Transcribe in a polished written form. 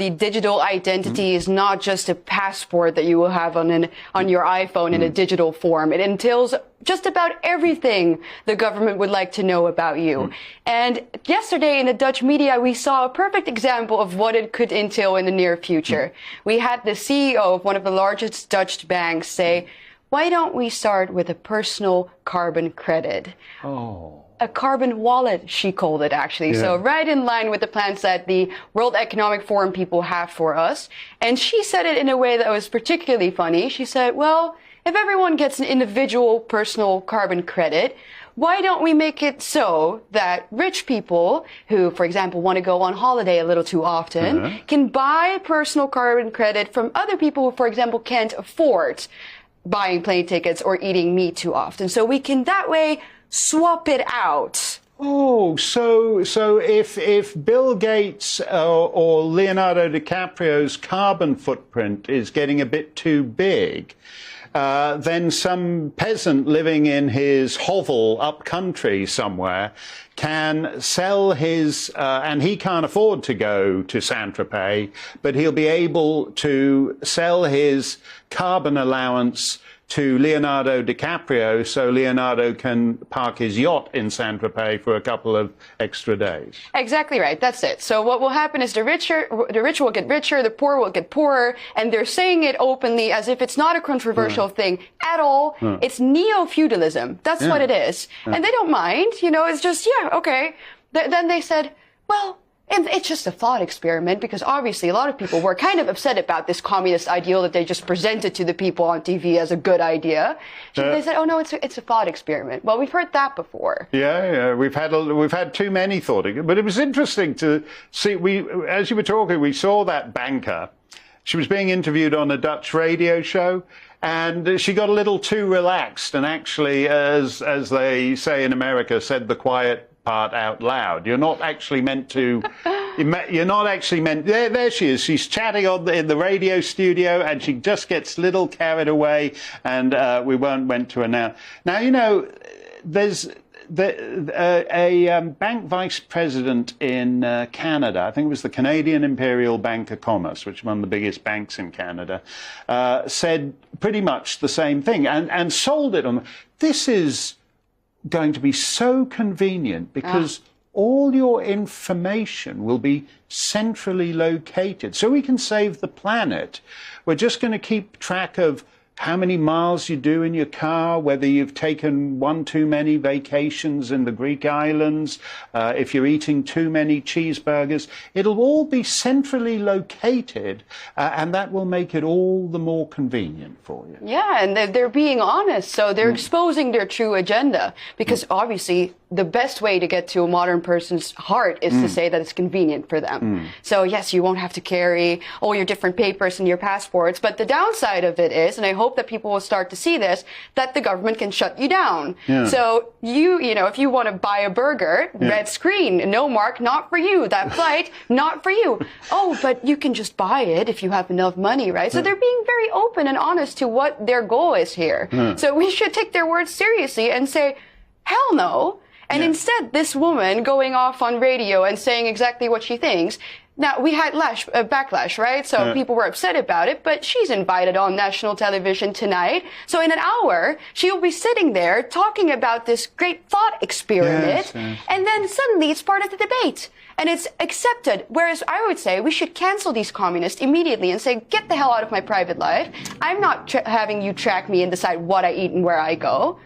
the digital identity is not just a passport that you will have on your iPhone in a digital form. It entails just about everything the government would like to know about you. And yesterday in the Dutch media, we saw a perfect example of what it could entail in the near future. We had the CEO of one of the largest Dutch banks say, why don't we start with a personal carbon credit? Oh. A carbon wallet, she called it, actually. Yeah. So right in line with the plans that the World Economic Forum people have for us. And she said it in a way that was particularly funny. She said, well, if everyone gets an individual personal carbon credit, why don't we make it so that rich people who, for example, want to go on holiday a little too often can buy personal carbon credit from other people who, for example, can't afford buying plane tickets or eating meat too often. So we can that way swap it out. Oh, so if Bill Gates or Leonardo DiCaprio's carbon footprint is getting a bit too big, then some peasant living in his hovel up country somewhere can sell his, and he can't afford to go to Saint-Tropez, but he'll be able to sell his carbon allowance to Leonardo DiCaprio so Leonardo can park his yacht in Saint-Tropez for a couple of extra days. Exactly right. That's it. So what will happen is the rich will get richer, the poor will get poorer, and they're saying it openly as if it's not a controversial thing at all. It's neo-feudalism. That's what it is. And they don't mind. You know, it's just, yeah, okay. Then they said, well, it's just a thought experiment, because obviously a lot of people were kind of upset about this communist ideal that they just presented to the people on TV as a good idea. So they said, oh no, it's a thought experiment. Well, we've heard that before. Yeah, we've had too many thought, but it was interesting to see. As you were talking, we saw that banker. She was being interviewed on a Dutch radio show, and she got a little too relaxed, and actually, as they say in America, said the quiet part out loud. You're not actually meant to. You're not actually meant. There she is. She's chatting in the radio studio, and she just gets a little carried away. And we went to announce. Now, you know, there's a bank vice president in Canada. I think it was the Canadian Imperial Bank of Commerce, which is one of the biggest banks in Canada, said pretty much the same thing and sold it on. This is going to be so convenient because all your information will be centrally located. So we can save the planet. We're just going to keep track of how many miles you do in your car, whether you've taken one too many vacations in the Greek islands, if you're eating too many cheeseburgers. It'll all be centrally located, and that will make it all the more convenient for you. Yeah, and they're being honest, so they're exposing their true agenda, because obviously the best way to get to a modern person's heart is to say that it's convenient for them. So yes, you won't have to carry all your different papers and your passports, but the downside of it is, and I hope that people will start to see this, that the government can shut you down. So you know, if you want to buy a burger, red screen, no mark, not for you. That flight, not for you. Oh, but you can just buy it if you have enough money, right? So they're being very open and honest to what their goal is here. So we should take their words seriously and say, hell no. And instead, this woman going off on radio and saying exactly what she thinks. Now, we had backlash, right? So people were upset about it, but she's invited on national television tonight. So in an hour, she will be sitting there talking about this great thought experiment. And then suddenly it's part of the debate. And it's accepted. Whereas I would say we should cancel these communists immediately and say, get the hell out of my private life. I'm not having you track me and decide what I eat and where I go.